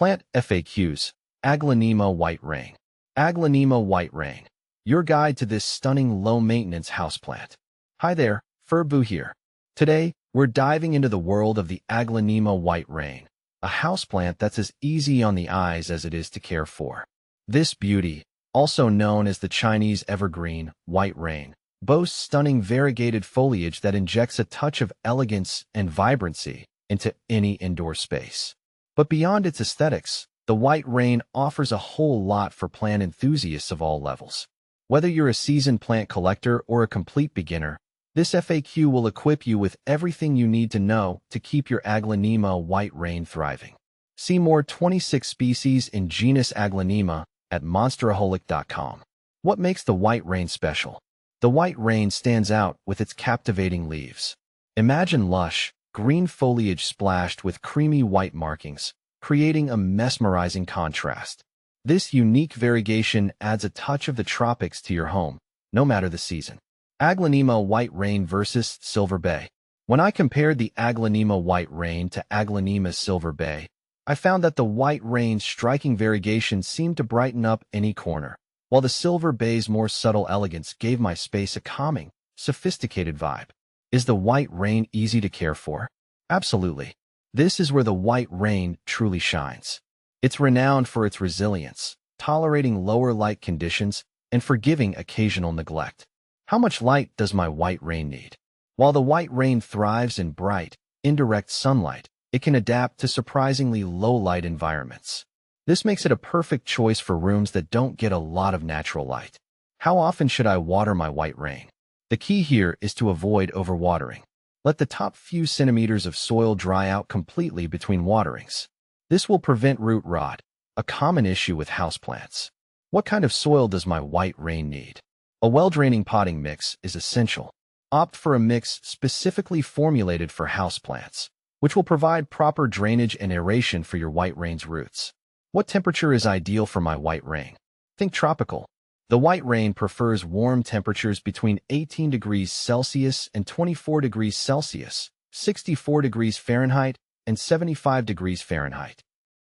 Plant FAQs. Aglaonema white rain. Aglaonema white rain. Your guide to this stunning low-maintenance houseplant. Hi there, Furbu here. Today, we're diving into the world of the Aglaonema white rain, a houseplant that's as easy on the eyes as it is to care for. This beauty, also known as the Chinese evergreen, white rain, boasts stunning variegated foliage that injects a touch of elegance and vibrancy into any indoor space. But beyond its aesthetics, the white rain offers a whole lot for plant enthusiasts of all levels. Whether you're a seasoned plant collector or a complete beginner, this FAQ will equip you with everything you need to know to keep your Aglaonema white rain thriving. See more 26 species in genus Aglaonema at monsteraholic.com. What makes the white rain special? The white rain stands out with its captivating leaves. Imagine lush, green foliage splashed with creamy white markings, creating a mesmerizing contrast. This unique variegation adds a touch of the tropics to your home, no matter the season. Aglaonema white rain versus Silver Bay. When I compared the Aglaonema white rain to Aglaonema Silver Bay, I found that the white rain's striking variegation seemed to brighten up any corner, while the Silver Bay's more subtle elegance gave my space a calming, sophisticated vibe. Is the white rain easy to care for? Absolutely. This is where the white rain truly shines. It's renowned for its resilience, tolerating lower light conditions, and forgiving occasional neglect. How much light does my white rain need? While the white rain thrives in bright, indirect sunlight, it can adapt to surprisingly low-light environments. This makes it a perfect choice for rooms that don't get a lot of natural light. How often should I water my white rain? The key here is to avoid overwatering. Let the top few centimeters of soil dry out completely between waterings. This will prevent root rot, a common issue with houseplants. What kind of soil does my white rain need? A well-draining potting mix is essential. Opt for a mix specifically formulated for houseplants, which will provide proper drainage and aeration for your white rain's roots. What temperature is ideal for my white rain? Think tropical. The white rain prefers warm temperatures between 18 degrees Celsius and 24 degrees Celsius, 64 degrees Fahrenheit, and 75 degrees Fahrenheit.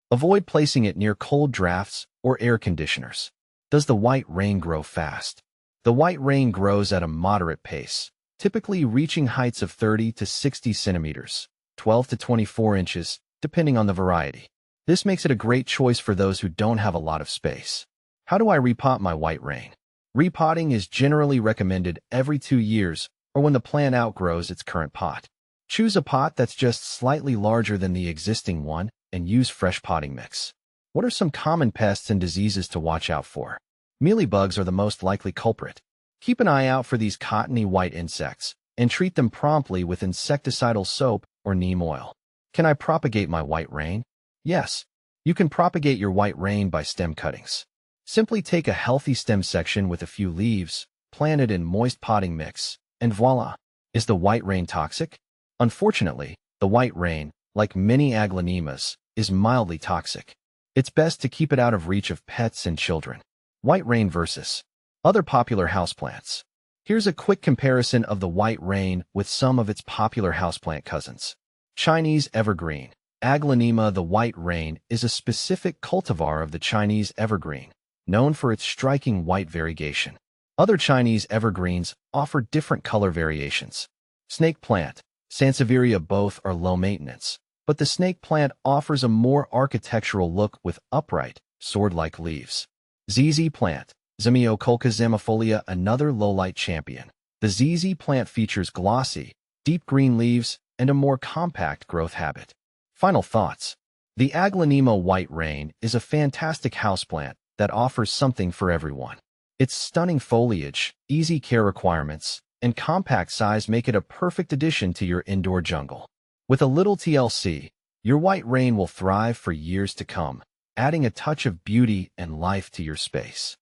Avoid placing it near cold drafts or air conditioners. Does the white rain grow fast? The white rain grows at a moderate pace, typically reaching heights of 30 to 60 centimeters, 12 to 24 inches, depending on the variety. This makes it a great choice for those who don't have a lot of space. How do I repot my white rain? Repotting is generally recommended every 2 years or when the plant outgrows its current pot. Choose a pot that's just slightly larger than the existing one and use fresh potting mix. What are some common pests and diseases to watch out for? Mealybugs are the most likely culprit. Keep an eye out for these cottony white insects and treat them promptly with insecticidal soap or neem oil. Can I propagate my white rain? Yes, you can propagate your white rain by stem cuttings. Simply take a healthy stem section with a few leaves, plant it in moist potting mix, and voila! Is the white rain toxic? Unfortunately, the white rain, like many aglaonemas, is mildly toxic. It's best to keep it out of reach of pets and children. White rain versus other popular houseplants. Here's a quick comparison of the white rain with some of its popular houseplant cousins. Chinese evergreen. Aglaonema the white rain is a specific cultivar of the Chinese evergreen, known for its striking white variegation. Other Chinese evergreens offer different color variations. Snake plant. Sansevieria both are low maintenance, but the snake plant offers a more architectural look with upright, sword-like leaves. ZZ plant. Zamioculca zamifolia, another low-light champion. The ZZ plant features glossy, deep green leaves and a more compact growth habit. Final thoughts. The Aglaonema white rain is a fantastic houseplant that offers something for everyone. Its stunning foliage, easy care requirements, and compact size make it a perfect addition to your indoor jungle. With a little TLC, your white rain will thrive for years to come, adding a touch of beauty and life to your space.